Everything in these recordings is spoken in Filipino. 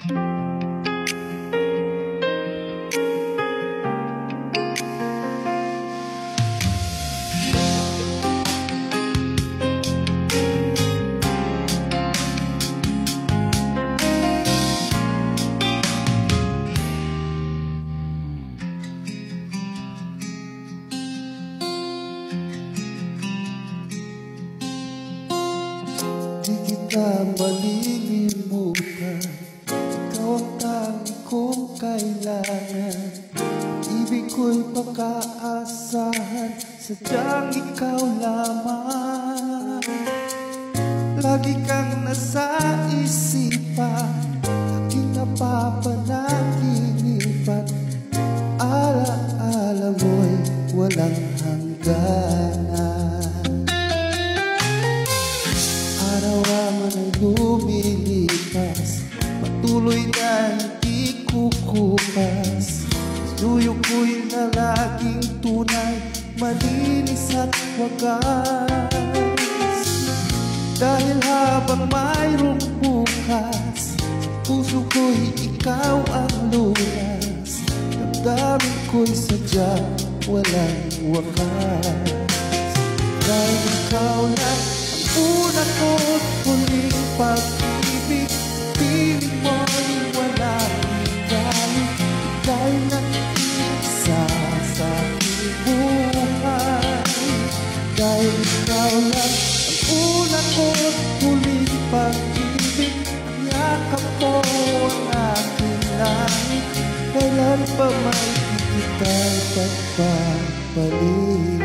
Di kita malilimutan, ikaw ang tanging kong kailangan. Ibig ko'y pagkaasahan, sadyang ikaw lamang. Lagi kang nasa isipan, aking napapanaginipan. Alaala mo'y walang hangganan. Araw-araw ay lumilipas, patuloy na hindi kukupas. Duyo ko'y na laging tunay, malinis at wagas. Dahil habang mayroong bukas, puso ko'y ikaw ang lunas. Damdamin ko'y sadyang walang wakas. Dahil ikaw lang una ko't huling pag-ibig, piling mo'y walang galit. Ika'y nag-iisa sa aking buhay. Dahil ikaw lang ang una ko't huling pag-ibig, ang yakap mo ang aking langit. Kailan pa may di kita'y pagpapalit?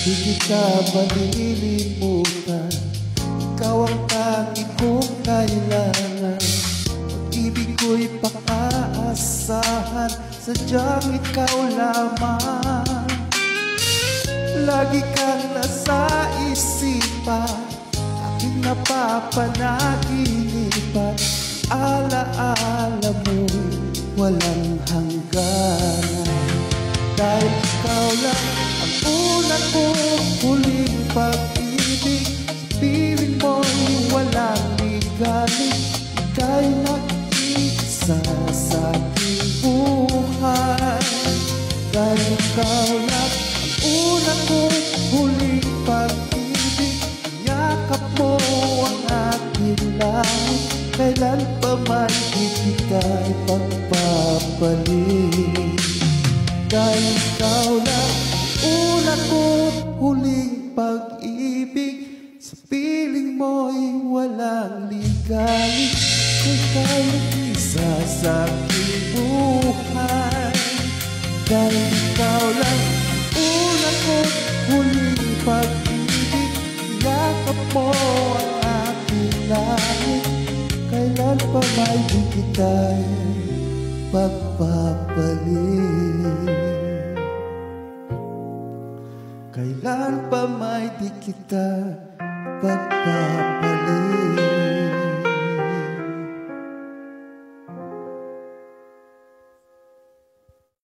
Di kita malilimutan, ikaw ang tanging kong kailangan. Pag-ibig ko'y pag-aasahan, sadyang ikaw lamang. Lagi kang nasa isipan, aking napapanaginipan. Alaala mo'y walang hangganan. Dahil ikaw lang ang una kong huling pag-ibig, piling mo'y walang ligalig. Ika'y nag-iisa sa aking buhay. Dahil ikaw lang ang una kong huling pag-ibig, yakap mo ang aking langit. Kailan pa man di kita'y pagpapalit? Dahil ikaw lang una ko't huling pag-ibig, sa piling mo'y walang ligalig. Ika'y nag-isa sa aking buhay. Dahil ikaw lang una ko't huling pag-ibig, yakap mo ang aking langit. Kailan pa may di kita'y pagpapalit? Kailan pa may di kita pagpapalit?